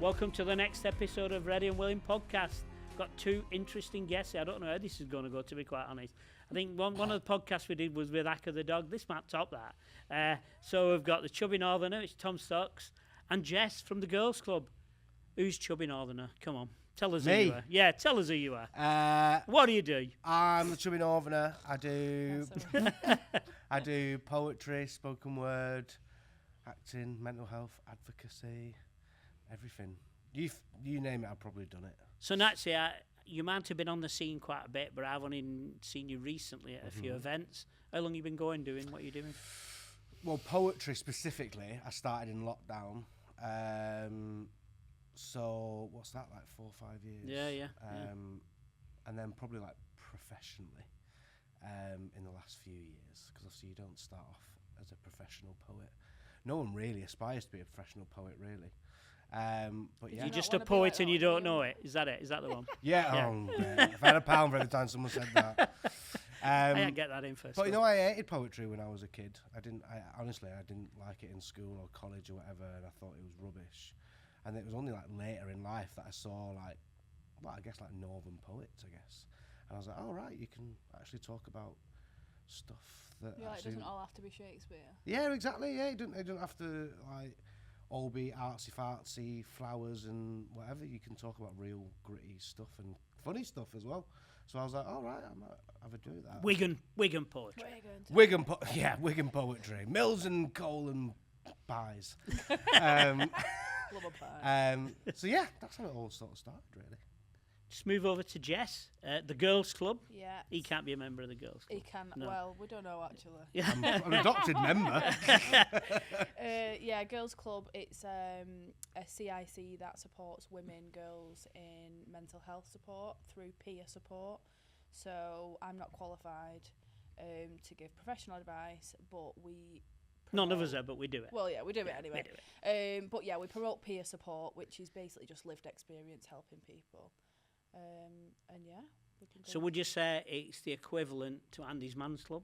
Welcome to the next episode of Ready and Willing Podcast. Got two interesting guests. I don't know how this is going to go, to be quite honest. I think one of the podcasts we did was with Akka the dog. This might top that. So we've got the Chubby Northerner, it's Tom Stocks, and Jess from the Girls Club. Who's Chubby Northerner? Come on, tell us who you are. Yeah, tell us who you are. What do you do? I'm the Chubby Northerner. I do poetry, spoken word, acting, mental health, advocacy, everything. You name it, I've probably done it. So naturally, you might have been on the scene quite a bit, but I've only seen you recently at a few events. How long have you been doing what you're doing? Well, poetry specifically, I started in lockdown. So what's that, like 4 or 5 years? Yeah. And then probably like professionally in the last few years, because obviously you don't start off as a professional poet. No one really aspires to be a professional poet, really. But yeah, You're just a poet and you don't know it. Is that it? Is that the one? Yeah. If I had a pound for every time someone said that. I didn't get that in first. But you know, I hated poetry when I was a kid. I honestly didn't like it in school or college or whatever, and I thought it was rubbish. And it was only like later in life that I saw like northern poets, I guess. And I was like, oh right, you can actually talk about stuff that. Yeah, it doesn't all have to be Shakespeare. Yeah, exactly. Yeah, it doesn't have to like all be artsy-fartsy flowers and whatever. You can talk about real gritty stuff and funny stuff as well. So I was like, all right, I might have a do with that. Wigan poetry. Wigan poetry. Mills and coal and pies. Love a pie. So yeah, that's how it all sort of started, really. Just move over to Jess, the Girls Club. Yeah. He can't be a member of the Girls Club. He can. No. Well, we don't know actually. Yeah. I'm an adopted member. Yeah, Girls Club. It's a CIC that supports women, girls in mental health support through peer support. So I'm not qualified to give professional advice, but we. None of us are, but we do it. Well, yeah, we do it anyway. We do it. But yeah, we promote peer support, which is basically just lived experience helping people. And yeah, we can. So would you say it's the equivalent to Andy's Man's Club?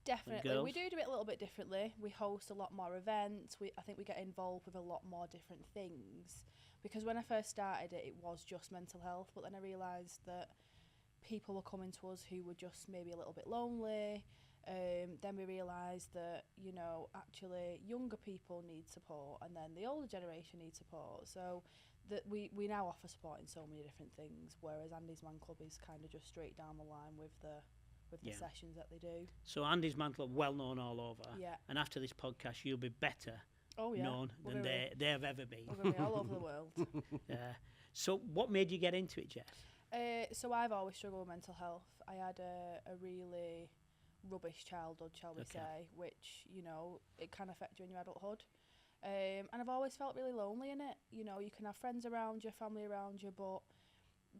Definitely, we do it a little bit differently. We host a lot more events. I think we get involved with a lot more different things. Because when I first started it was just mental health, but then I realised that people were coming to us who were just maybe a little bit lonely. Then we realised that, you know, actually younger people need support and then the older generation needs support. So that we now offer support in so many different things, whereas Andy's Man Club is kind of just straight down the line with the sessions that they do. So Andy's Man Club, well known all over. Yeah. And after this podcast, you'll be better known than they have ever been. We're going to be all over the world. Yeah. So what made you get into it, Jess? So I've always struggled with mental health. I had a really rubbish childhood, shall we say, which, you know, it can affect you in your adulthood. And I've always felt really lonely in it. You know, you can have friends around you, family around you, but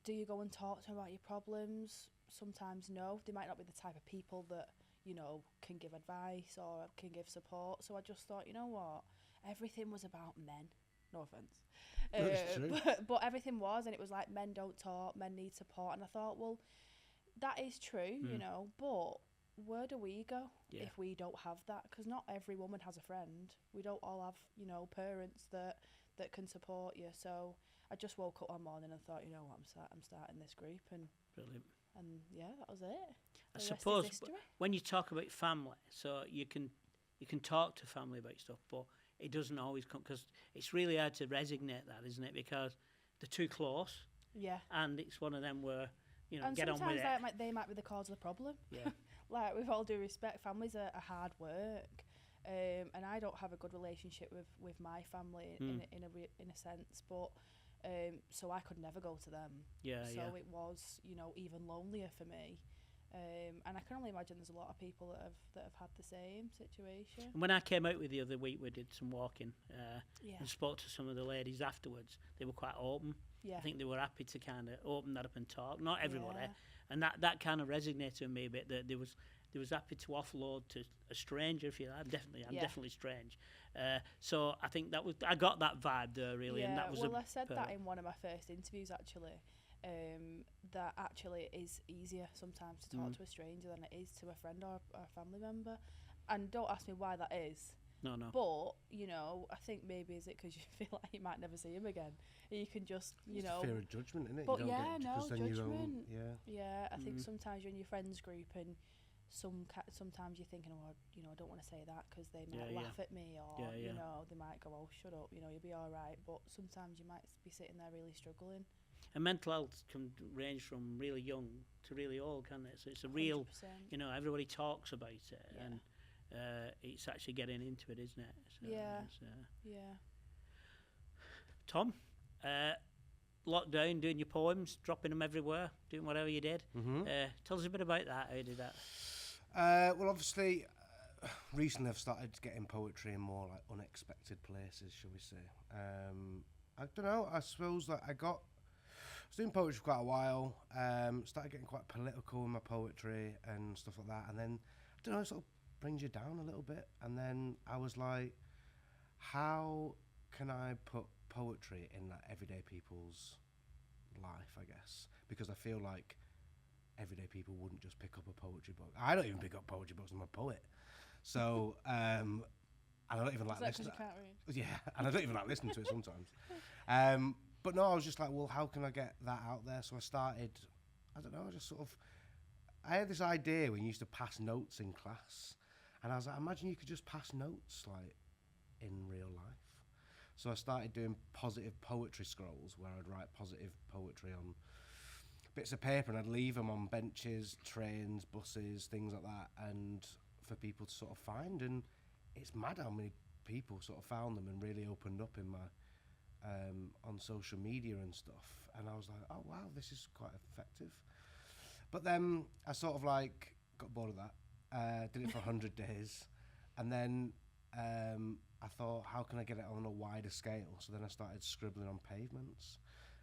do you go and talk to them about your problems? Sometimes no. They might not be the type of people that, you know, can give advice or can give support. So I just thought, you know what? Everything was about men. No offence. That's true. But everything was, and it was like men don't talk, men need support. And I thought, well, that is true, you know, but where do we go if we don't have that? Because not every woman has a friend. We don't all have, you know, parents that can support you. So I just woke up one morning and thought, you know what, I'm starting this group, and Brilliant. And yeah, that was it. I suppose when you talk about family, so you can talk to family about stuff, but it doesn't always come, because it's really hard to resonate that, isn't it? Because they're too close. Yeah. And it's one of them where, you know, and get on with it. Sometimes they might be the cause of the problem. Yeah. Like, with all due respect, families are hard work, and I don't have a good relationship with my family in a sense, but so I could never go to them. So it was, you know, even lonelier for me. And I can only imagine there's a lot of people that have had the same situation. And when I came out with the other week, we did some walking and spoke to some of the ladies afterwards. They were quite open. I think they were happy to kind of open that up and talk. Not everybody, and that kind of resonated with me a bit. That they was happy to offload to a stranger. If you like, I'm definitely strange. So I think I got that vibe there really, and that was. Well, I said that in one of my first interviews actually. That actually is easier sometimes to talk to a stranger than it is to a friend or a family member. And don't ask me why that is, No. But, you know, I think maybe is it because you feel like you might never see him again. You can just, you know. Fear of judgment, isn't it? But you don't yeah, get, no, 'cause then you judgment. don't, Yeah, I think sometimes you're in your friends group and sometimes you're thinking, oh, you know, I don't want to say that because they might laugh at me, or you know, they might go, oh, shut up, you know, you'll be all right. But sometimes you might be sitting there really struggling. And mental health can range from really young to really old, can't it? So it's a real, 100%. you know, everybody talks about it, and it's actually getting into it, isn't it? So yeah. Tom, lockdown, doing your poems, dropping them everywhere, doing whatever you did. Tell us a bit about that. How did that? Well, obviously, recently I've started getting poetry in more like unexpected places, shall we say. I don't know, I suppose that I was doing poetry for quite a while, started getting quite political in my poetry and stuff like that, and then, I don't know, it sort of brings you down a little bit, and then I was like, how can I put poetry in like everyday people's life, I guess, because I feel like everyday people wouldn't just pick up a poetry book. I don't even pick up poetry books, I'm a poet. So, and I don't even like listening. Is that 'cause you can't read? Yeah, and I don't even like listening to it sometimes. But no, I was just like, well, how can I get that out there? So I started, I don't know, I had this idea when you used to pass notes in class, and I was like, imagine you could just pass notes like in real life. So I started doing positive poetry scrolls where I'd write positive poetry on bits of paper, and I'd leave them on benches, trains, buses, things like that, and for people to sort of find. And it's mad how many people sort of found them and really opened up in my on social media and stuff. And I was like, oh wow, this is quite effective. But then I sort of like got bored of that, did it for 100 days, and then I thought, how can I get it on a wider scale? So then I started scribbling on pavements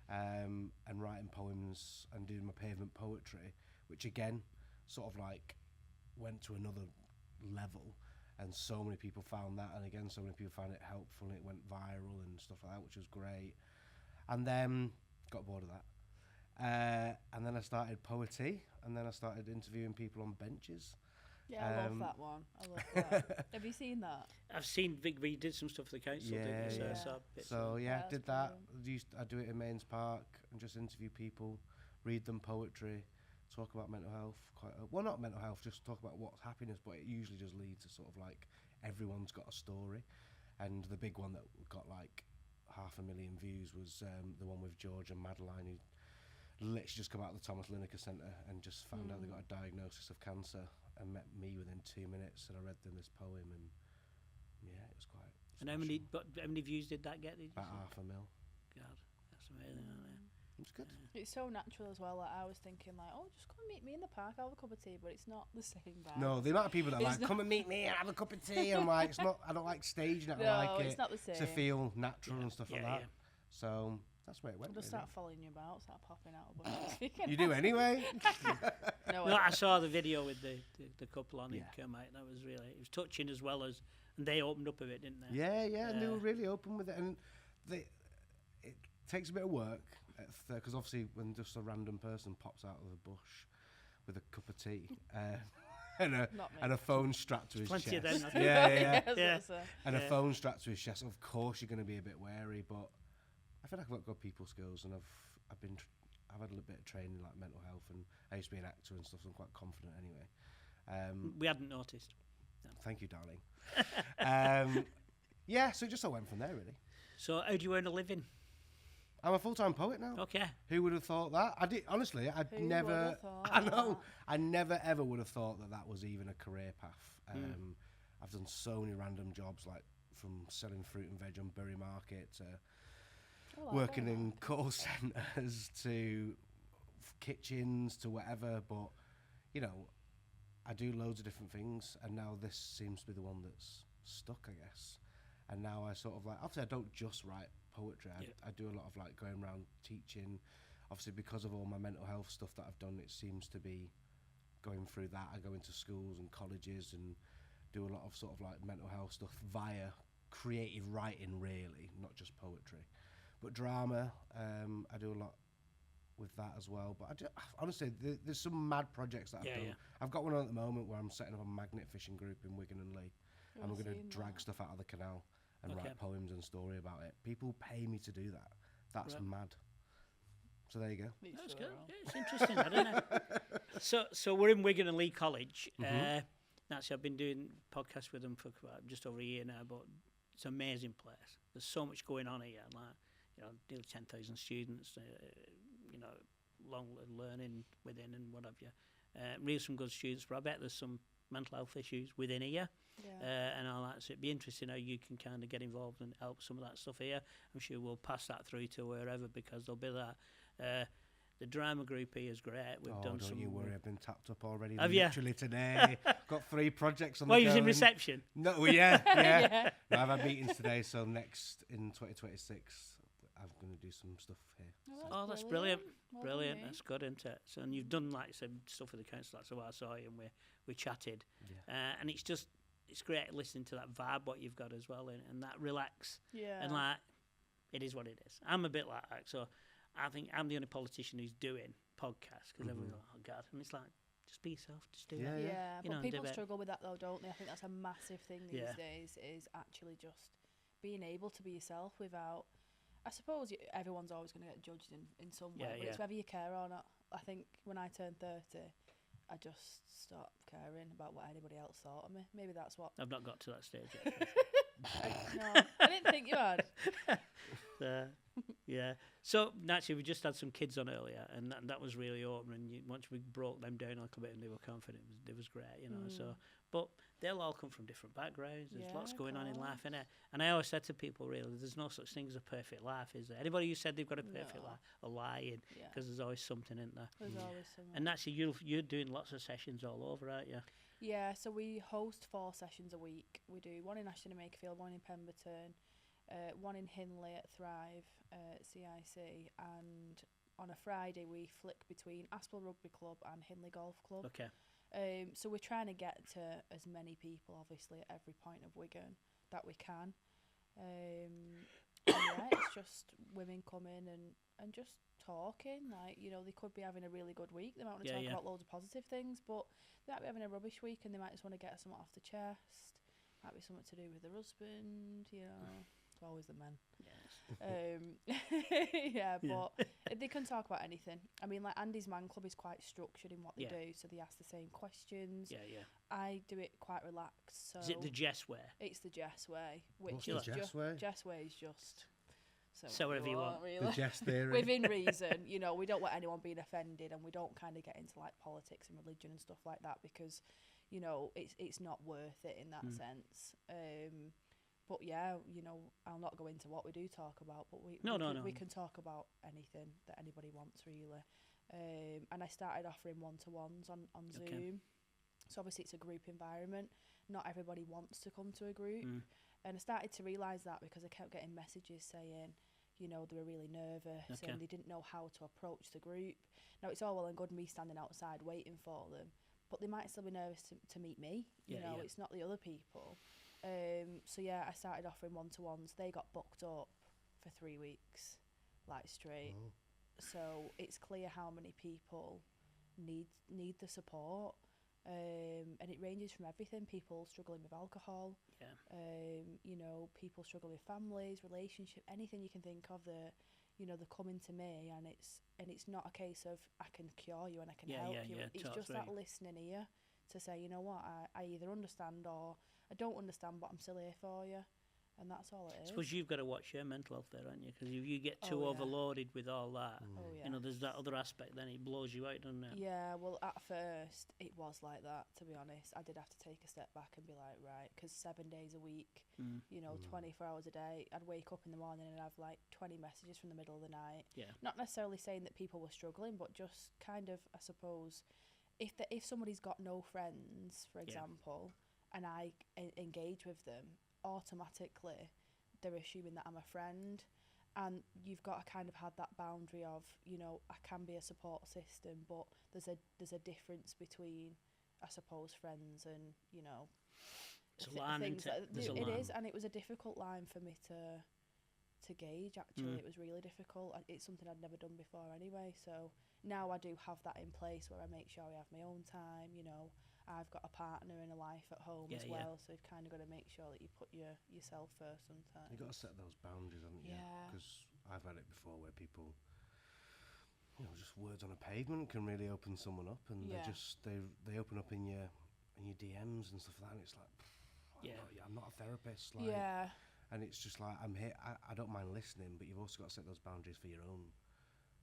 and writing poems and doing my pavement poetry, which again sort of like went to another level, and so many people found that, and again so many people found it helpful, and it went viral and stuff like that, which was great. And then got bored of that, and then I started Poetry, and then I started interviewing people on benches. Yeah, I love that one. I love that. Have you seen that? I've seen Vic V did some stuff for the council. So did that. I do it in Mains Park and just interview people, read them poetry, talk about mental health. Well, not mental health, just talk about what's happiness. But it usually just leads to sort of like everyone's got a story, and the big one that got like 500,000 views was the one with George and Madeline, who literally just come out of the Thomas Lineker Centre and just found out they got a diagnosis of cancer, and met me within 2 minutes, and I read them this poem, and yeah, it was quite And how many views did that get? About 500,000. God, that's amazing, isn't it? It's good. It's so natural as well. Like, I was thinking like, oh, just come and meet me in the park, I'll have a cup of tea, but it's not the same vibe. No, the amount of people that are like, come and meet me and have a cup of tea, I'm like, it's not, I don't like staging it, I like it's not the same. to feel natural and stuff like that. So that's where it went. I'll just start following you about, start popping out a bunch. You do anyway. No, I saw the video with the couple on it come out. That was really, it was touching as well as, and they opened up a bit, didn't they? Yeah, and they were really open with it, and it takes a bit of work, because obviously when just a random person pops out of the bush with a cup of tea and a phone strapped to his chest. Plenty of them. Yeah. And a phone strapped to his chest. Of course, you're going to be a bit wary, but I feel like I've got good people skills, and I've had a little bit of training like mental health, and I used to be an actor and stuff, so I'm quite confident anyway. We hadn't noticed. No. Thank you, darling. So it just all went from there, really. So how do you earn a living? I'm a full-time poet now. Okay. Who would have thought that? I did, honestly, I never ever would have thought that was even a career path. I've done so many random jobs, like from selling fruit and veg on Bury Market to working in call centres to kitchens to whatever, but you know, I do loads of different things, and now this seems to be the one that's stuck, I guess. And now I sort of like, obviously I don't just write poetry, I do a lot of like going around teaching. Obviously because of all my mental health stuff that I've done, it seems to be going through that. I go into schools and colleges and do a lot of sort of like mental health stuff via creative writing, really, not just poetry. But drama, I do a lot with that as well. But honestly, there's some mad projects that I've done. I've got one on at the moment where I'm setting up a magnet fishing group in Wigan and Leigh. and we're going to seen drag that. stuff out of the canal and Okay. write poems and story about it. People pay me to do that. That's Right. mad. So there you go. That's good. Yeah, it's interesting, I don't know. So we're in Wigan and Lee College. Actually, I've been doing podcasts with them for just over a year now, but it's an amazing place. There's so much going on here. Like, nearly 10,000 students, long learning within and what have you. Really some good students, but I bet there's some mental health issues within here. And all that. So it'd be interesting how you can kind of get involved and help some of that stuff here. I'm sure we'll pass that through to wherever because there'll be that. The drama group here is great. We've done don't some. you worry, I've been tapped up already. Have you? Literally today. Got 3 projects on Well, the you go. was in reception. No, well, yeah. No, I've had meetings today, so next in 2026, I'm going to do some stuff here. Oh, that's brilliant. Well Brilliant. done, That's good, isn't it? So, and you've done like some stuff with the council. That's why I saw you and we chatted. And it's great listening to that vibe what you've got as well, and that relax. Yeah. And like, it is what it is. I'm a bit like that, so I think I'm the only politician who's doing podcasts because everyone's like, oh God, and it's like, just be yourself, just do it. Yeah, You know, but people do it. struggle with that though, don't they? I think that's a massive thing these Yeah. days, is actually just being able to be yourself without. I suppose everyone's always going to get judged in some way, but it's whether you care or not. I think when I turned 30, I just stopped caring about what anybody else thought of me. Maybe that's what. I've not got to that stage yet. No, I didn't think you had. Yeah. So naturally, we just had some kids on earlier, and that was really open. And once we broke them down a little bit, and they were confident, it was great, So, but they'll all come from different backgrounds. There's lots going on in life, innit? And I always said to people, really, there's no such thing as a perfect life, is there? Anybody who said they've got a perfect life are lying, because there's always something in there. There's always something. And naturally, you're doing lots of sessions all over, aren't you? Yeah, so we host 4 sessions a week. We do one in Ashton and Makerfield, one in Pemberton, one in Hinley at Thrive CIC, and on a Friday we flick between Aspel Rugby Club and Hinley Golf Club. Okay. So we're trying to get to as many people, obviously, at every point of Wigan that we can. And yeah, it's just women coming and just talking. Like, they could be having a really good week. They might want to talk about loads of positive things, but they might be having a rubbish week and they might just want to get something off the chest. Might be something to do with their husband, It's always the men. Yes. But they can talk about anything. I mean, like Andy's Man Club is quite structured in what they do, so they ask the same questions. Yeah. I do it quite relaxed. So Is it the Jess way? It's the Jess way, which What's is the Jess way? Jess way is just So whatever you want. really. The Jess theory. Within reason, we don't want anyone being offended, and we don't kind of get into like politics and religion and stuff like that because, it's not worth it in that sense. But yeah, I'll not go into what we do talk about, but we can talk about anything that anybody wants really. And I started offering one-to-ones on Zoom. So obviously it's a group environment. Not everybody wants to come to a group. And I started to realise that because I kept getting messages saying, they were really nervous and they didn't know how to approach the group. Now, it's all well and good me standing outside waiting for them, but they might still be nervous to meet me. It's not the other people. So yeah, I started offering one-to-ones. They got booked up for 3 weeks, like straight. Oh. So it's clear how many people need the support. And it ranges from everything: people struggling with alcohol, people struggling with families, relationship, anything you can think of. They're coming to me, and it's not a case of I can cure you and I can help you. It's just that listening ear to say, you know what, I either understand or I don't understand, but I'm still here for you. And that's all it is. I suppose you've got to watch your mental health there, haven't you? Because if you get too overloaded with all that, there's that other aspect, then it blows you out, doesn't it? Yeah, well, at first, it was like that, to be honest. I did have to take a step back and be like, right, because 7 days a week, 24 hours a day, I'd wake up in the morning and have like 20 messages from the middle of the night. Yeah. Not necessarily saying that people were struggling, but just kind of, I suppose, if somebody's got no friends, for example, and I engage with them, automatically they're assuming that I'm a friend, and you've got to kind of have that boundary of, I can be a support system, but there's a difference between, I suppose, friends and it's a line, things isn't it? it is, and it was a difficult line for me to gauge. Actually, it was really difficult. It's something I'd never done before anyway, so now I do have that in place where I make sure I have my own time. I've got a partner and a life at home as well, so you've kind of got to make sure that you put yourself first sometimes. You've got to set those boundaries, haven't you? Yeah. Because I've had it before where people, just words on a pavement can really open someone up, and they open up in your DMs and stuff like that, and it's like, I'm not a therapist, like, and it's just like, I'm here, I don't mind listening, but you've also got to set those boundaries for your own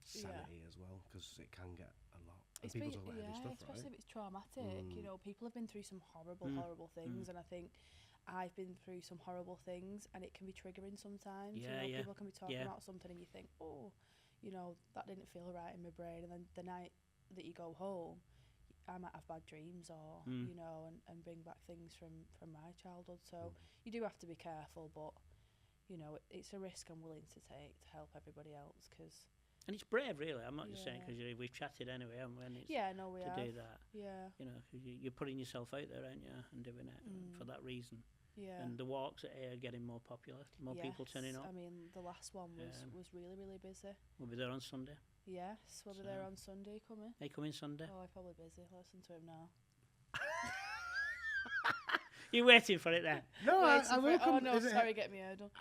sanity as well, because it can get a lot. And people talk about heavy stuff, especially right? if it's traumatic. People have been through some horrible things, and I think I've been through some horrible things, and it can be triggering sometimes. People can be talking about something, and you think, that didn't feel right in my brain, and then the night that you go home, I might have bad dreams, or and bring back things from my childhood. So you do have to be careful, but it's a risk I'm willing to take to help everybody else, because. And it's brave, really. I'm not just saying, because we've chatted anyway, haven't we? And it's we have. do that. Yeah. Cause you're putting yourself out there, aren't you, and doing it for that reason. Yeah. And the walks are getting more popular, more people turning up. I mean, the last one was really, really busy. We'll be there on Sunday. Yes, we'll be there on Sunday. Coming. Are you coming Sunday? Oh, I'm probably busy. Listen to him now. You're waiting for it then? No, I will come. Oh no, sorry, get me hurdle.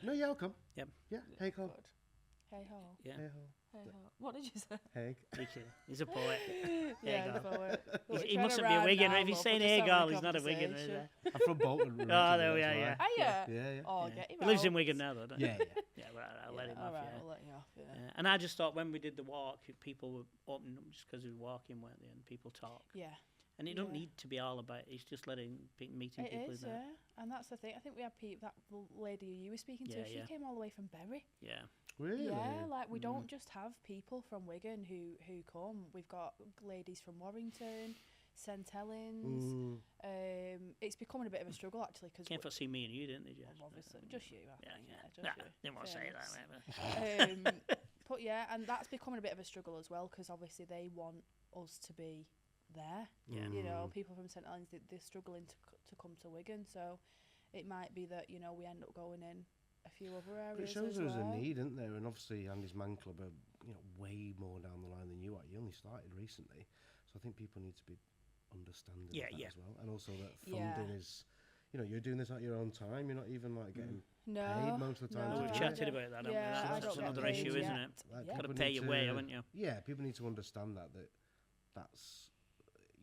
No, yeah, I'll come. Yep. Yeah, hey ho. Hey ho. Yeah. Hey ho. Hey ho. What did you say? Hey. He's a poet. Yeah, he's a poet. He mustn't be a Wigan. If he's saying hey girl, he's not a Wigan, is he? I'm from Bolton. Oh, there we are, yeah. Are you? Yeah. Oh, get him He lives out. in Wigan now, though, doesn't he? Yeah. Yeah, well, I'll let him off, Alright, I'll let you off, And I just thought when we did the walk, people were opening up just because we were walking, weren't they? And people talk. Yeah. And it don't need to be all about it. It's just meeting people. It is, and that's the thing. I think we had that lady who you were speaking to. She came all the way from Bury. Yeah. Really? Yeah, like we don't just have people from Wigan who come. We've got ladies from Warrington, St Helens. It's becoming a bit of a struggle actually because came for see me and you, didn't they, Jess? Obviously, just you. Didn't want to say that, maybe. But yeah, and that's becoming a bit of a struggle as well because obviously they want us to be there. Yeah. People from St Helens, they're struggling to come to Wigan, so it might be that we end up going in a few other areas. But it shows as there's well. a need, isn't there? And obviously Andy's Man Club are way more down the line than you are. You only started recently, so I think people need to be understanding of that as well, and also that funding is. You're doing this at your own time. You're not even like getting paid most of the time. No, we've chatted about that. That's another issue, isn't it? Like, got to pay your way, haven't you? Yeah, people need to understand that's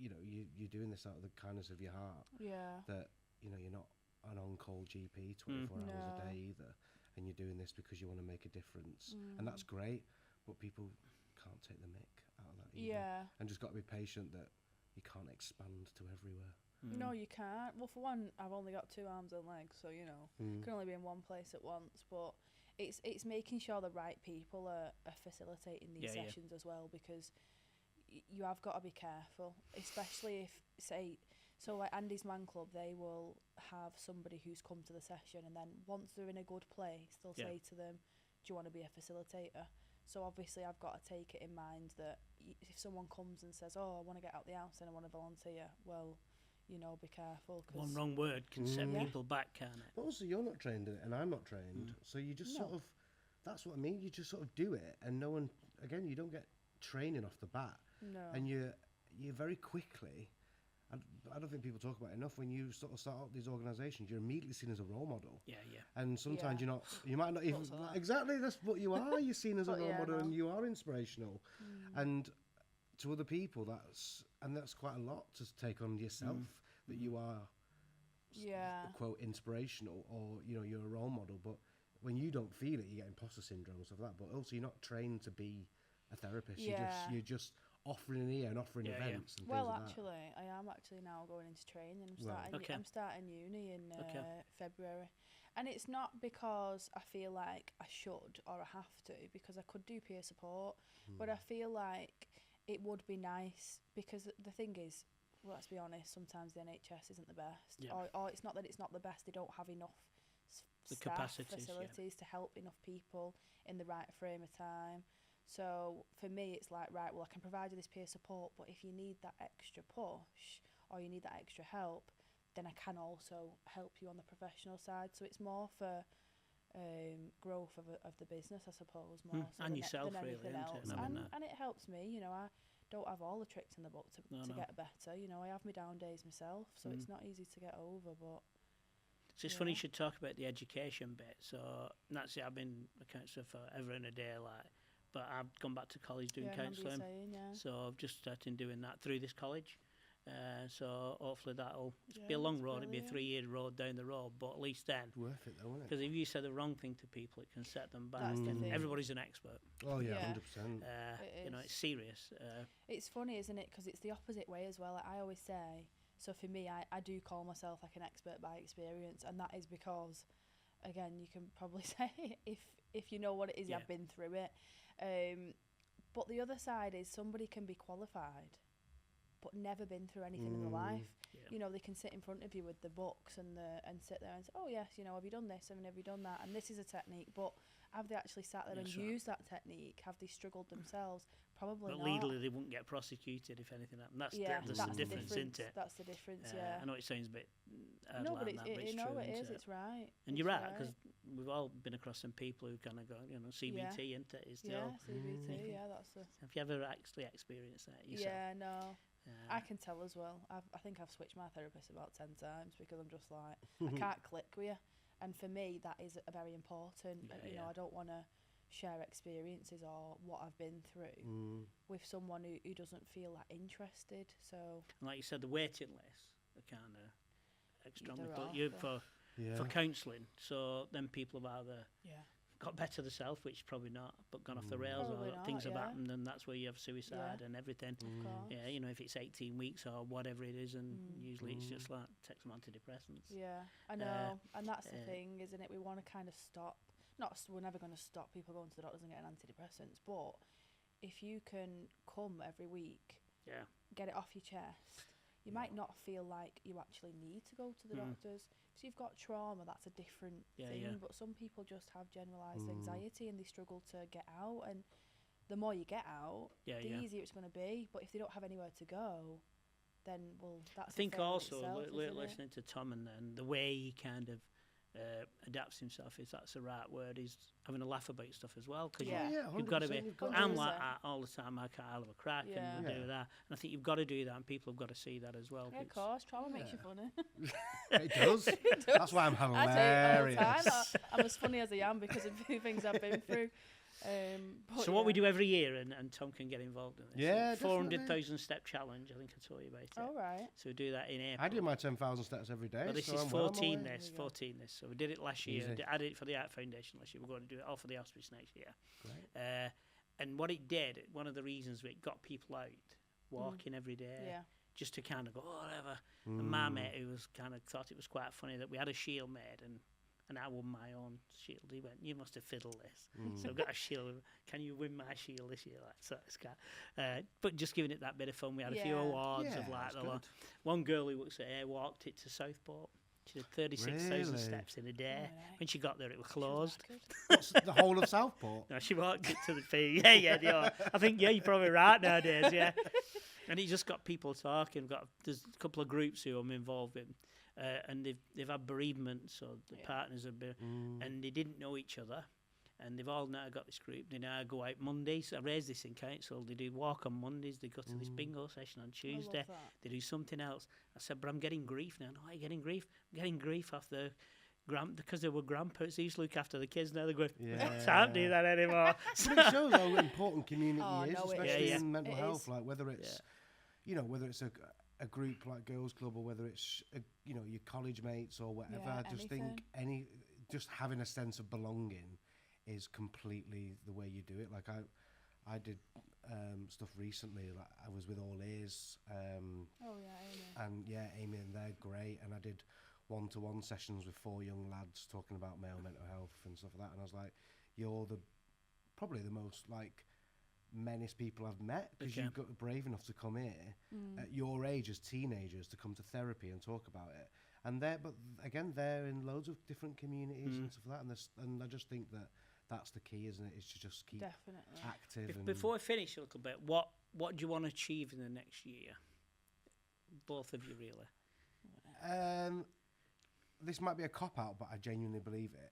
you're doing this out of the kindness of your heart. Yeah. That you're not an on-call GP 24 hours a day either, and you're doing this because you want to make a difference, and that's great. But people can't take the mick out of that either. Yeah. And just got to be patient that you can't expand to everywhere. No, you can't. Well, for one, I've only got 2 arms and legs, so can only be in one place at once. But it's making sure the right people are facilitating these sessions as well, because you have got to be careful, especially if, say, so like Andy's Man Club, they will have somebody who's come to the session, and then once they're in a good place, they'll say to them, do you want to be a facilitator? So obviously I've got to take it in mind that if someone comes and says, oh, I want to get out the house and I want to volunteer, well, be careful. Cause one wrong word can set people back, can't it? But also, you're not trained in it, and I'm not trained, so you just sort of, that's what I mean, you just sort of do it, and no one, again, you don't get training off the bat. No. And you very quickly, I don't think people talk about it enough, when you sort of start out these organisations, you're immediately seen as a role model. Yeah. And sometimes you might not even, exactly, that's what you are, you're seen as a role model, and you are inspirational. And to other people, that's quite a lot to take on yourself, that you are, quote, inspirational, or, you're a role model, but when you don't feel it, you get imposter syndrome and stuff like that, but also you're not trained to be a therapist, you're just offering an ear and offering events and things like that. Actually, I am now going into training. I'm starting uni in February, and it's not because I feel like I should or I have to, because I could do peer support, but I feel like it would be nice, because the thing is, let's be honest, sometimes the NHS isn't the best, or it's not that it's not the best, they don't have enough facilities to help enough people in the right frame of time. So for me, it's like, right, well, I can provide you this peer support, but if you need that extra push or you need that extra help, then I can also help you on the professional side. So it's more for growth of the business, I suppose, more so and yourself, than really, anything else. And it helps me. I don't have all the tricks in the book to get better. You know, I have my down days myself, so it's not easy to get over. But it's just funny you should talk about the education bit. So that's it. I've been a counsellor forever and a day, like, but I've gone back to college doing counselling. So I've just started doing that through this college. So hopefully that'll be a long road. It'll be a 3-year road down the road, but at least then worth it though, isn't it? Because if you say the wrong thing to people, it can set them back. That's the thing. Everybody's an expert. Oh yeah, 100%. You know, it's serious. It's funny, isn't it? Because it's the opposite way as well. Like I always say. So for me, I do call myself like an expert by experience, and that is because, again, you can probably say if you know what it is, you've been through it. But the other side is somebody can be qualified but never been through anything in their life. You know, they can sit in front of you with the books and sit there and say, oh yes, you know, have you done this and have you done that, and this is a technique, but have they actually sat there and used that technique? Have they struggled themselves? Probably but not. legally they wouldn't get prosecuted if anything happened. That's the difference, isn't it? That's the difference. I know it sounds a bit no, but it's true, it's right. And you're right, because we've all been across some people who kind of go, you know, CBT, isn't it? CBT, that's the... Have you ever actually experienced that yourself? Yeah, no. I can tell as well. I think I've switched my therapist about 10 times because I'm just like, I can't click with you. And for me, that is a very important. You know, I don't want to share experiences or what I've been through with someone who doesn't feel that interested. So, and like you said, the waiting lists are kind of extra for counselling. So then people have either got better themselves, which is probably not, but gone off the rails, or things have happened, and that's where you have suicide and everything. Yeah, you know, if it's 18 weeks or whatever it is, and usually it's just like take some antidepressants. Yeah, I know, and that's the thing, isn't it? We want to kind of stop. We're never going to stop people going to the doctors and getting antidepressants, but if you can come every week, get it off your chest, you might not feel like you actually need to go to the doctors. If you've got trauma, that's a different thing, but some people just have generalised anxiety and they struggle to get out, and the more you get out, the easier it's going to be. But if they don't have anywhere to go, then, that's I think also, itself, listening to Tom and the way he kind of adapts himself, if that's the right word, he's having a laugh about stuff as well, because you've got to be. I'm like that all the time. I can't have a crack and do that, and I think you've got to do that, and people have got to see that as well. Yeah, of course, trauma makes you funny. It does. That's why I'm hilarious. I say it all the time. I'm as funny as I am because of the things I've been through. So what we do every year, and Tom can get involved in this. Yeah, 400,000 step challenge. I think I told you about it. Oh right. So we do that in April. I do my 10,000 steps every day. But this is 14 this. So we did it last year. I did it for the Art Foundation last year. We're going to do it all for the hospice next year. Great. And what it did, one of the reasons it got people out walking every day, just to kind of go, whatever. And my mate, who was kind of thought it was quite funny that we had a shield made, and I won my own shield. He went, you must have fiddled this. So I've got a shield. Can you win my shield this year? So it's but just giving it that bit of fun. We had a few awards of like one girl who works at Air walked it to Southport. She did 36,000 steps in a day. When she got there, it was closed. What's the whole of Southport? No, she walked it to the fee. I think you're probably right nowadays. And it just got people talking. There's a couple of groups who I'm involved in. And they've had bereavement, so the partners have been, and they didn't know each other, and they've all now got this group. They now go out Mondays. I raised this in council. They do walk on Mondays. They go to this bingo session on Tuesday. They do something else. I said, but I'm getting grief now. No, I'm getting grief. I'm getting grief off the because they were grandparents. They used to look after the kids. Now they're going, I can't do that anymore. But it shows how important community is, especially in mental health. Like whether it's, whether it's a group like Girls Club, or whether it's your college mates or whatever. I just think just having a sense of belonging is completely the way you do it. Like I did stuff recently. Like I was with All Ears, Amy. And Amy, and they're great. And I did one-to-one sessions with 4 young lads talking about male mental health and stuff like that. And I was like, you're probably the most like menace people I've met, because you've got brave enough to come here at your age as teenagers to come to therapy and talk about it. And they're in loads of different communities and stuff like that. And I just think that's the key, isn't it? Is to just keep active. Before I finish a little bit, what do you want to achieve in the next year? Both of you, really. This might be a cop out, but I genuinely believe it.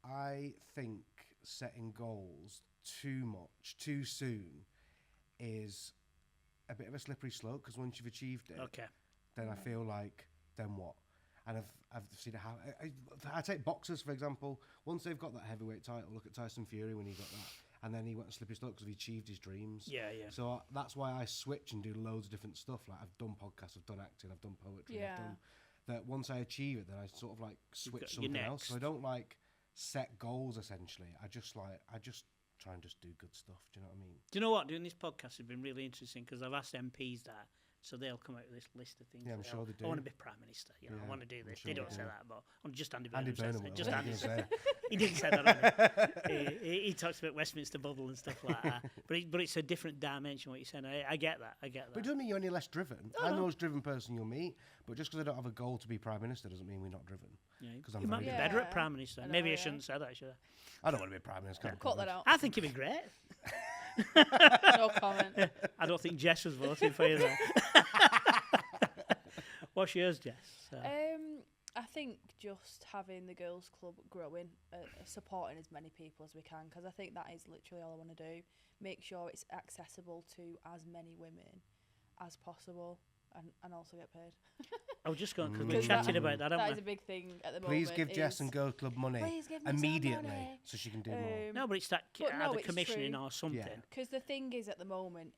I think setting goals too much too soon is a bit of a slippery slope because once you've achieved it, Okay. then I feel like, then what? And I've seen it happen. I take boxers, for example. Once they've got that heavyweight title, look at Tyson Fury when he got that. And then he went a slippery slope because he achieved his dreams. Yeah. So that's why I switch and do loads of different stuff. Like I've done podcasts, I've done acting, I've done poetry. Yeah. I've done that. Once I achieve it, then I sort of like switch got something your else. So I next. don't like set goals essentially. I just try and just do good stuff. Do you know what I mean? Do you know what? Doing this podcast has been really interesting because I've asked MPs that, so they'll come out with this list of things. Yeah, I'm that sure they do. I want to be Prime Minister. You know, I Yeah, want to do I'm this. sure They don't they say do. that, but just Andy Andy Burnham Burnham says will. that. Just What Andy did he says say? he didn't say that. On it. He talks about Westminster bubble and stuff like that. But it's a different dimension. What you're saying, I get that. But it doesn't mean you're any less driven. I'm the most driven person you'll meet. But just because I don't have a goal to be Prime Minister doesn't mean we're not driven. Yeah, 'Cause I'm you might very be driven. better at Yeah. Prime Minister. I know, Maybe I yeah. shouldn't say that, should I? I don't want to be Prime Minister. can't be Cut that bothered. out. I think it'd be great. No comment. I don't think Jess was voting for you though. What's yours, Jess? I think just having the girls' club growing, supporting as many people as we can, because I think that is literally all I want to do. Make sure it's accessible to as many women as possible, and also get paid. I was just going because we Because chatted that- about that, That haven't is a we? big thing at the Please moment. give Jess is- and Girl Club money Please give me some immediately money. so she can do more. No, but it's that But no, either it's commissioning true. or something. Yeah. Because the thing is, at the moment,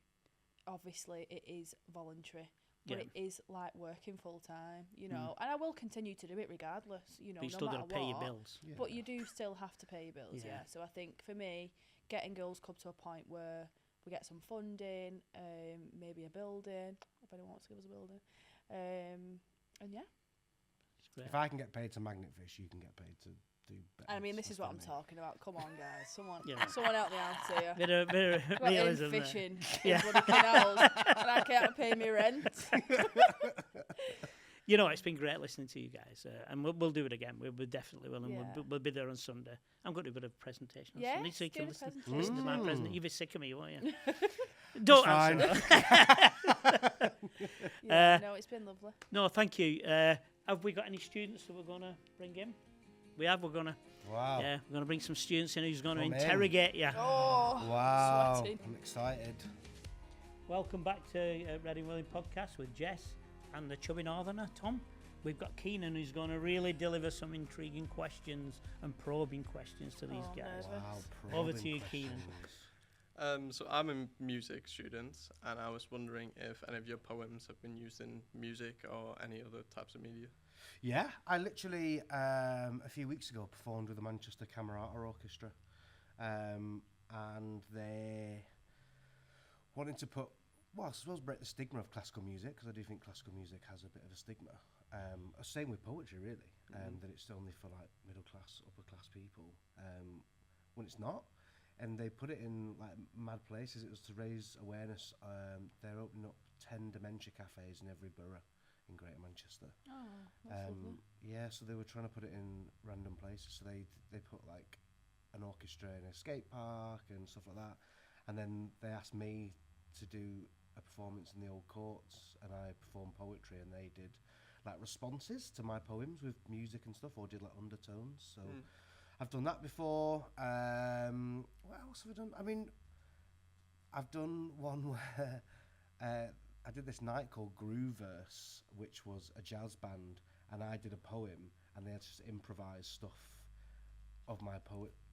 obviously it is voluntary, but Yeah. it is like working full time, you know. And I will continue to do it regardless, you know, But you no still matter got to pay your what. bills. Yeah. But you do still have to pay your bills, Yeah. yeah. So I think for me, getting Girls Club to a point where we get some funding, maybe a building, if anyone wants to give us a building, and yeah. It's great. If I can get paid to magnet fish, you can get paid to do better. And I mean, this is what I'm talking. talking about. Come on, guys, someone Yeah. help me out here. Bit of Got in realism there. fishing Yeah. in bloody canals, and I can't pay me rent. You know, it's been great listening to you guys, and we'll do it again. We definitely will, and Yeah. we'll be there on Sunday. I'm going to do a bit of presentation on Yes, Sunday, so you do can the listen to presentation. my Mm. presentation. You'll be sick of me, won't you? Don't fine. answer. Yeah, no, it's been lovely. No, thank you. Have we got any students that we're going to bring in? We have. We're going to. Wow. Yeah, we're going to bring some students in who's going to Come in. interrogate you. Oh, Wow. sweating. I'm excited. Welcome back to Reading William Podcast with Jess and the Chubby Northerner, Tom. We've got Keenan who's going to really deliver some intriguing questions and probing questions to these Oh, guys. nervous. Wow. Over to probing you, Keenan. questions. So I'm a music student, and I was wondering if any of your poems have been used in music or any other types of media. Yeah, I literally a few weeks ago performed with the Manchester Camerata Orchestra, and they wanted to put, well, I suppose break the stigma of classical music, because I do think classical music has a bit of a stigma. Same with poetry, really, that it's only for like middle class, upper class people, when it's not. And they put it in like mad places. It was to raise awareness. They're opening up 10 dementia cafes in every borough in Greater Manchester. Oh, that's lovely. Yeah, so they were trying to put it in random places. So they put like an orchestra in a skate park and stuff like that. And then they asked me to do a performance in the old courts, and I performed poetry, and they did like responses to my poems with music and stuff, or did like undertones. So I've done that before. What else have I done? I mean, I've done one where I did this night called Grooverse, which was a jazz band, and I did a poem, and they had to just improvise stuff of my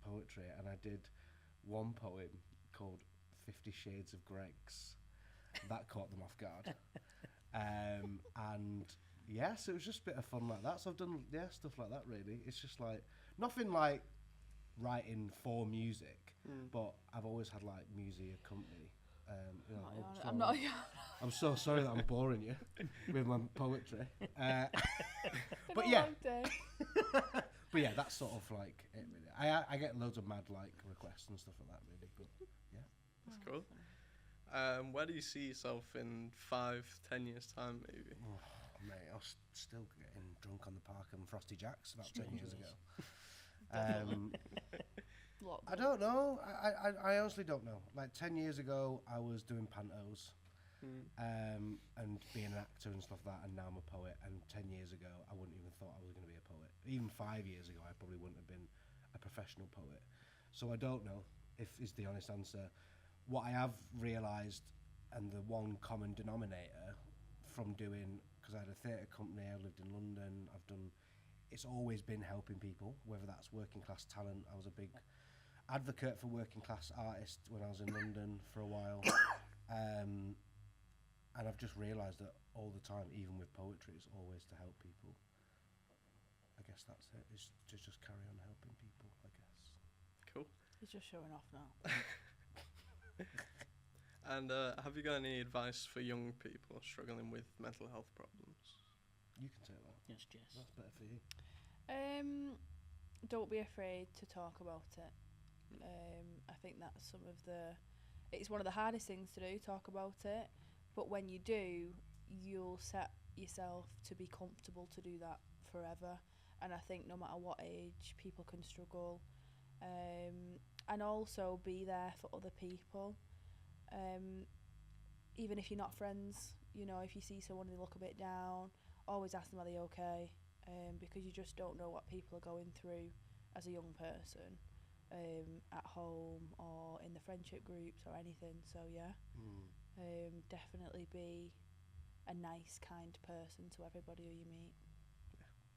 poetry, and I did one poem called 50 Shades of Greg's. That caught them off guard. And yeah, so it was just a bit of fun like that. So I've done stuff like that really. It's just like nothing like writing for music, but I've always had like music accompany. You know, I'm not. I'm so sorry that I'm boring you with my poetry. But a yeah, long day. but yeah, that's sort of like it really. I get loads of mad like requests and stuff like that really. But yeah, That's cool. Where do you see yourself in 5-10 years time, maybe? oh, mate, I was still getting drunk on the park and Frosty Jacks about 10 years ago. I don't know. I honestly don't know. Like 10 years ago, I was doing pantos and being an actor and stuff like that, and now I'm a poet. And 10 years ago, I wouldn't even thought I was going to be a poet. Even 5 years ago, I probably wouldn't have been a professional poet. So I don't know, if is the honest answer. What I have realised and the one common denominator from doing, because I had a theatre company, I lived in London, it's always been helping people, whether that's working class talent. I was a big advocate for working class artists when I was in London for a while. And I've just realised that all the time, even with poetry, it's always to help people. I guess that's it. It's to just carry on helping people, I guess. Cool. He's just showing off now. And have you got any advice for young people struggling with mental health problems? You can take that. Yes, Jess. That's better for you. Don't be afraid to talk about it. I think that's it's one of the hardest things to do, talk about it. But when you do, you'll set yourself to be comfortable to do that forever. And I think no matter what age, people can struggle. And also be there for other people. Even if you're not friends, you know, if you see someone and they look a bit down, always ask them, are they okay? Because you just don't know what people are going through as a young person, at home or in the friendship groups or anything. So yeah, definitely be a nice, kind person to everybody who you meet.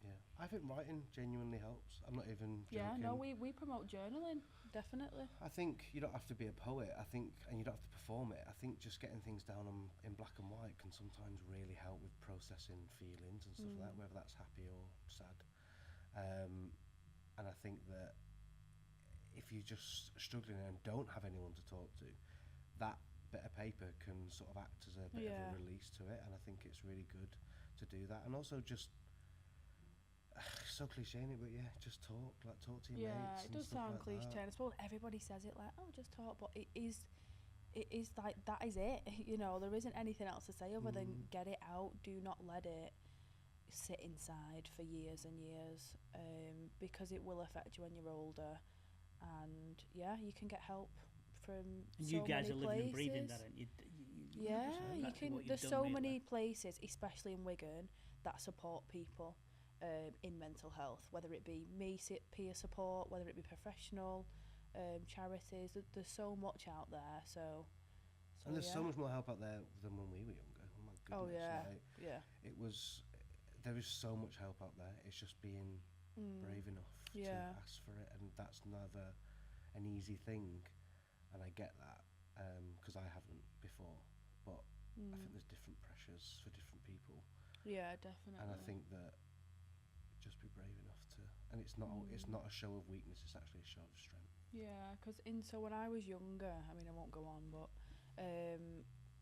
Yeah, I think writing genuinely helps. I'm not even joking. Yeah, no, we promote journaling, definitely. I think you don't have to be a poet, and you don't have to perform it. I think just getting things down in black and white can sometimes really help with processing feelings and stuff like that, whether that's happy or sad. And I think that if you're just struggling and don't have anyone to talk to, that bit of paper can sort of act as a bit of a release to it, and I think it's really good to do that. And also just so cliche, but yeah, just talk to your mates. Yeah, it does sound like cliche. that. I suppose everybody says it like, oh, just talk, but it is like, that is it. You know, there isn't anything else to say other than get it out. Do not let it sit inside for years and years, because it will affect you when you're older. And yeah, you can get help from And so you guys many are living and places. breathing that, aren't you? Yeah, you Exactly can. what you've There's done, so really. many places, especially in Wigan, that support people in mental health, whether it be peer support, whether it be professional, charities. There's so much out there. So And there's so much more help out there than when we were younger. Oh my goodness! Oh yeah, like, yeah. There is so much help out there. It's just being brave enough to ask for it, and that's never an easy thing. And I get that because I haven't before, but I think there's different pressures for different people. Yeah, definitely. And I think that just be brave enough to, and it's not a show of weakness. It's actually a show of strength. Yeah, because so when I was younger, I mean, I won't go on, but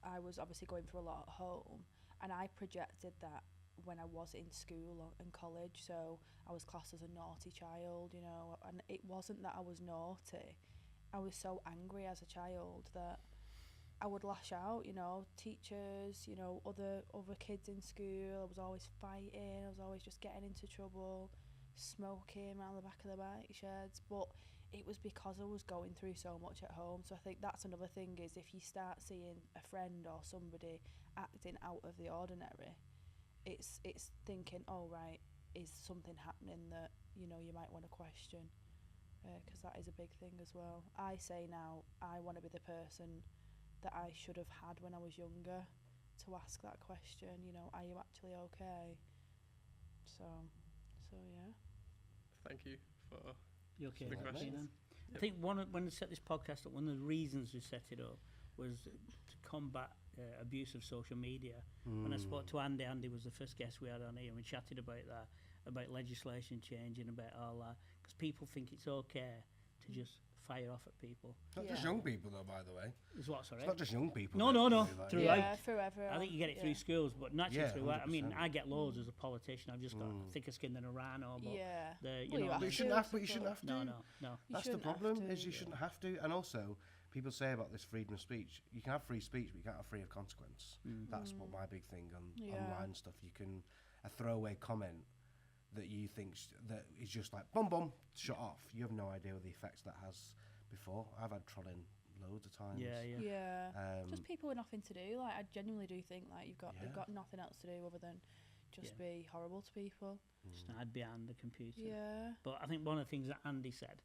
I was obviously going through a lot at home, and I projected that when I was in school and college. So I was classed as a naughty child, you know, and it wasn't that I was naughty. I was so angry as a child that I would lash out, you know, teachers, you know, other kids in school. I was always fighting. I was always just getting into trouble, smoking around the back of the bike sheds. But it was because I was going through so much at home. So I think that's another thing, is if you start seeing a friend or somebody acting out of the ordinary, it's thinking, oh right, is something happening that, you know, you might want to question, because that is a big thing as well. I say now, I want to be the person that I should have had when I was younger, to ask that question, you know, are you actually okay? So yeah. Thank you for You okay? the Right, questions. Then? Yep. I think when we set this podcast up, one of the reasons we set it up was to combat abuse of social media. When I spoke to Andy was the first guest we had on here, and we chatted about that, about legislation changing, about all that, because people think it's okay to just fire off at people. Not just young people, though, by the way. Is what, sorry? It's not just young people. No, that no, do no. that. Throughout. Yeah, throughout. I think you get it through schools, but naturally Yeah, throughout. I mean, 100%. I get loads as a politician. I've just got thicker skin than a rhino. But Yeah. you Well, know, you But you have shouldn't to, have. But you shouldn't have to. no. You That's the shouldn't have problem. to. Is you shouldn't have to. And also, people say about this freedom of speech. You can have free speech, but you can't have free of consequence. That's what my big thing on online stuff. You can a throwaway comment that you think that is just like boom, shut off. You have no idea what the effects that has before. I've had trolling loads of times. Yeah. Um, Just people with nothing to do. Like, I genuinely do think like you've got Yeah. nothing else to do other than just Yeah. be horrible to people. just hide behind the computer. Yeah. But I think one of the things that Andy said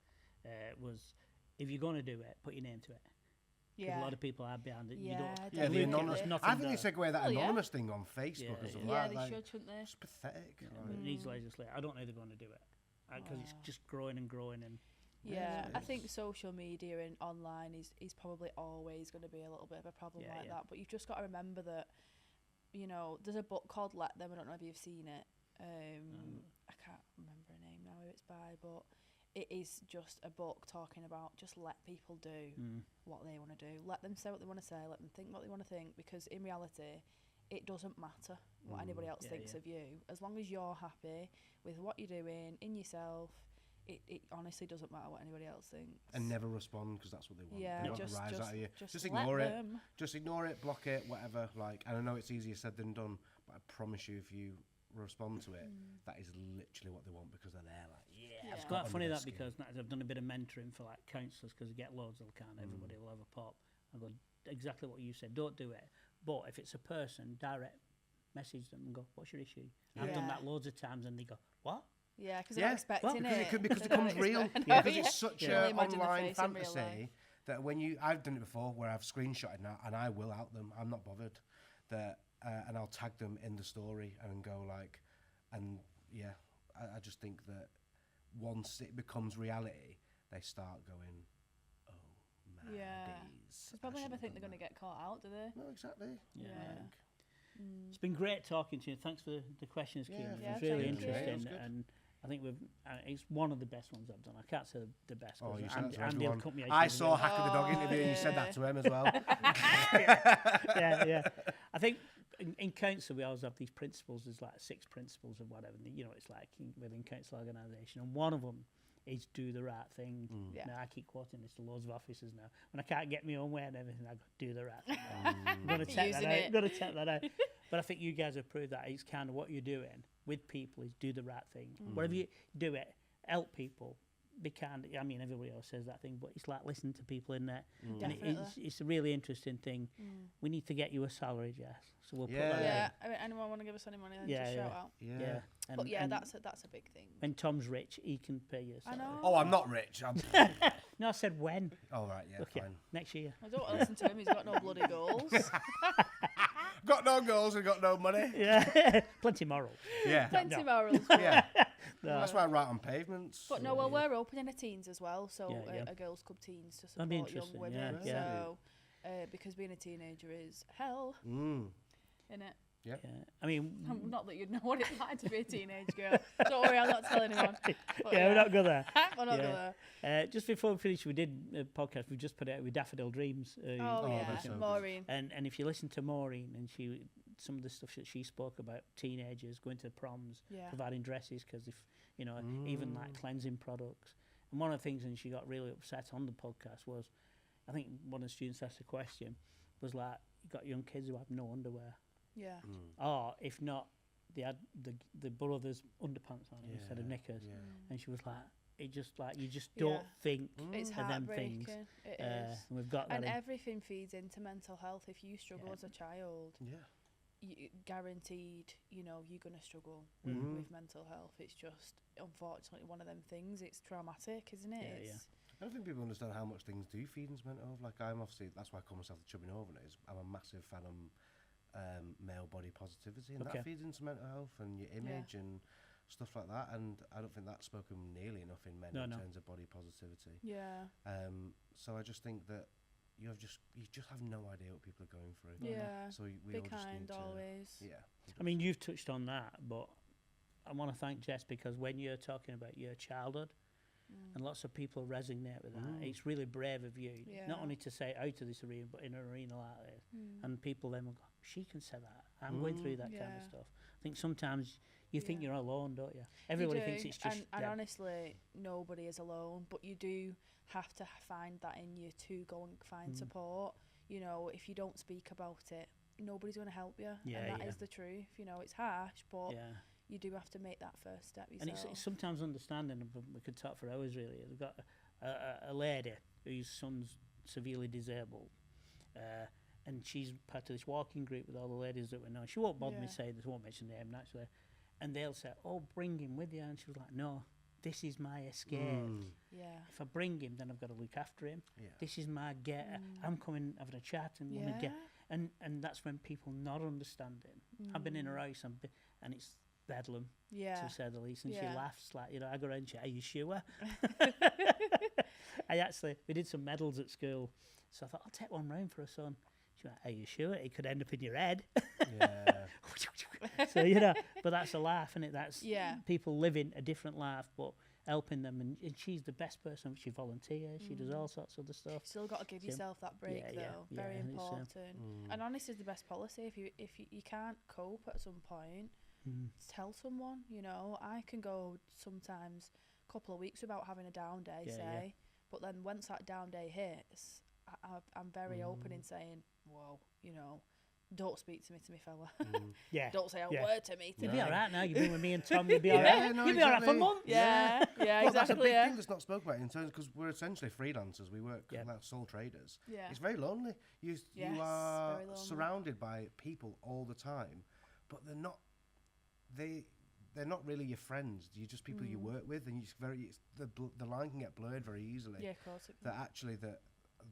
was, if you're going to do it, put your name to it. Because a lot of people are behind it. Yeah, You don't. Yeah, the definitely. anonymous. Nothing I think they there. should take away that Well, yeah. anonymous thing on Facebook and Yeah, stuff Yeah, like they that. should, shouldn't they? It's pathetic. Yeah, like. It needs legislation. I don't know if they're going to do it because it's just growing and growing. And Yeah, it I is. think social media and online is probably always going to be a little bit of a problem Yeah, like yeah. that. But you've just got to remember that, you know, there's a book called Let Them. I don't know if you've seen it. I can't remember her name now who it's by, but it is just a book talking about just let people do what they want to do. Let them say what they want to say. Let them think what they want to think. Because in reality, it doesn't matter what anybody else thinks of you. As long as you're happy with what you're doing in yourself, it honestly doesn't matter what anybody else thinks. And never respond because that's what they want. Yeah, they want just to rise out of you. just Just let ignore it. them. Just ignore it, block it, whatever. Like, and I know it's easier said than done, but I promise you, if you respond to it, that is literally what they want because they're there. Like, Yeah. it's got quite under funny their that skin. because I've done a bit of mentoring for like counsellors because you get loads of kind. Everybody will have a pop. I go exactly what you said. Don't do it. But if it's a person, direct message them and go, "What's your issue?" I've done that loads of times, and they go, "What?" Yeah, because they're not expecting because it They're not becomes real. expect- Yeah, because Yeah. it's such You really a imagine the online face in real fantasy life. that when I've done it before where I've screenshotted now and I will out them. I'm not bothered. That and I'll tag them in the story and go like, and yeah, I just think that once it becomes reality, they start going, oh, my Yeah. days. Because probably never think they're going to get caught out, do they? No, exactly. Yeah. Yeah. It's been great talking to you. Thanks for the questions, Yeah, Kieran. Yeah, It was really thank you. interesting, It was good. and I think it's one of the best ones I've done. I can't say the best. Oh, 'cause you said that to Andy will everyone. cut me out I if he saw does. Hack of the Dog Oh, interview and you said that yeah. to him as well. Yeah. I think in council we always have these principles. There's like 6 principles of whatever. You know, it's like within council organisation, and one of them is do the right thing. Yeah. Now I keep quoting this to loads of officers now. When I can't get my own way and everything, I go do the right thing. I'm gonna check that Using out. it. Gonna check that out. But I think you guys have proved that it's kind of what you're doing with people is do the right thing. Whatever you do it, help people. Be kind. I mean, everybody else says that thing, but it's like listening to people in there. And it's a really interesting thing. We need to get you a salary, Jess. So we'll put that Yeah. in. I mean, anyone want to give us any money? Then Yeah, just yeah. shout out. Yeah. And, But yeah, and that's a big thing. when Tom's rich, he can pay you. a I salary. know. Oh, I'm not rich. I'm. No, I said when. All right, yeah, Look, fine. next year. I don't want to listen to him. He's got no bloody goals. Got no goals and got no money. Yeah, plenty moral. Yeah, Plenty No. of morals. yeah. No. That's why I write on pavements. But no, well, we're opening a teens as well, so Yeah, a girls' club teens to That'd be support young interesting, women. yeah. So, because being a teenager is hell, Mm. innit? Yeah. I mean, Not that you'd know what it's like to be a teenage girl. Don't worry, I'm not telling anyone. But yeah, we're not good there. We're not Yeah. gonna. Just before we finish, we did a podcast. We just put it out with Daffodil Dreams. Oh, Oh, yeah, that's so good. Maureen. And if you listen to Maureen and some of the stuff that she spoke about, teenagers going to proms, Yeah. providing dresses, because if even like cleansing products. And one of the things, and she got really upset on the podcast was, I think one of the students asked a question, was like, you got young kids who have no underwear, Yeah. or if not, they had the brothers' underpants on instead of knickers, Yeah. and she was like, it just like you just don't Yeah. think It's of them things. heartbreaking. It is. And we've got that. And in. everything feeds into mental health. If you struggle Yeah. as a child, Yeah. guaranteed, you're going to struggle with mental health. It's just, unfortunately, one of them things. It's traumatic, isn't it? Yeah, It's, I don't think people understand how much things do feed into mental health. Like, I'm obviously, that's why I call myself the Chubby Northern. I'm a massive fan of male body positivity, and Okay. that feeds into mental health and your image and stuff like that. And I don't think that's spoken nearly enough in men in terms of body positivity. yeah. So I just think that you just have no idea what people are going through. Yeah. So we Be all just kind need to, always. yeah. I mean, you've touched on that, but I want to thank Jess because when you're talking about your childhood, and lots of people resonate with that, it's really brave of you, not Yeah. only to say it out of this arena, but in an arena like this. And people then will go, she can say that. I'm going through that kind of Yeah. stuff. I think sometimes you think Yeah. you're alone, don't you? You Everybody do, thinks it's just and them. honestly, nobody is alone, but you do have to find that in you to go and find support. If you don't speak about it, nobody's going to help you. Yeah, and that yeah. is the truth. It's harsh, but Yeah. you do have to make that first step And yourself. it's sometimes understanding, but we could talk for hours really. We've got a lady whose son's severely disabled, and she's part of this walking group with all the ladies that we know. She won't bother me Yeah. saying this, won't mention the name naturally. And they'll say, oh, bring him with you. And she was like, no, this is my escape. Yeah. If I bring him, then I've got to look after him. Yeah. This is my get. I'm coming, having a chat, and want to get. And that's when people not understanding. I've been in her house and it's bedlam, to say the least. And she laughs like, you know, I go around and she, are you sure? We did some medals at school, so I thought I'll take one round for a son. She went, are you sure? It could end up in your head. So, you know, but that's a laugh, isn't it? That's people living a different life, but helping them. And she's the best person. She volunteers. She does all sorts of other stuff. Still got to give yourself that break, though. Very important. And honesty is the best policy. If you can't cope at some point, tell someone. You know, I can go sometimes a couple of weeks without having a down day, but then once that down day hits, I'm very open in saying, whoa, you know, don't speak to me fella. Don't say a word to me. You'll be all right now. You've been with me and Tom. You'll be all right. No, You'll be all right for months. Yeah, well, exactly. That's a big thing that's not spoken about in terms, because we're essentially freelancers. We work like sole traders. Yeah. It's very lonely. You are surrounded by people all the time, but they're not really your friends. You're just people you work with, and the line can get blurred very easily. Yeah, of course. That actually the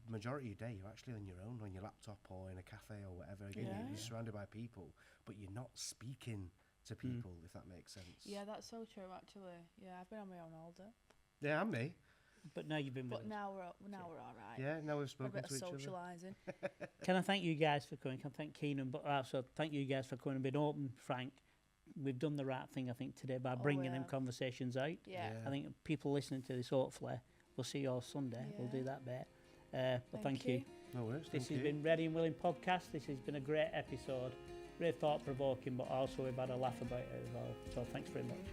majority of your day you're actually on your own, on your laptop or in a cafe or whatever. Again, you're surrounded by people, but you're not speaking to people, if that makes sense. Yeah, that's so true, actually. Yeah, I've been on my own all day. Yeah, and me. But now you've been with us. Now we're all right. Yeah, now we've spoken to each other. Socialising. Can I thank you guys for coming? Can I thank Keenan? But also thank you guys for coming and being open, frank. We've done the right thing, I think, today by bringing them conversations out. Yeah. I think people listening to this, hopefully, we'll see you all Sunday. Yeah. We'll do that bit. But thank you. No worries. This has been Ready and Willing Podcast. This has been a great episode. Very thought-provoking, but also we've had a laugh about it as well. So thanks very much.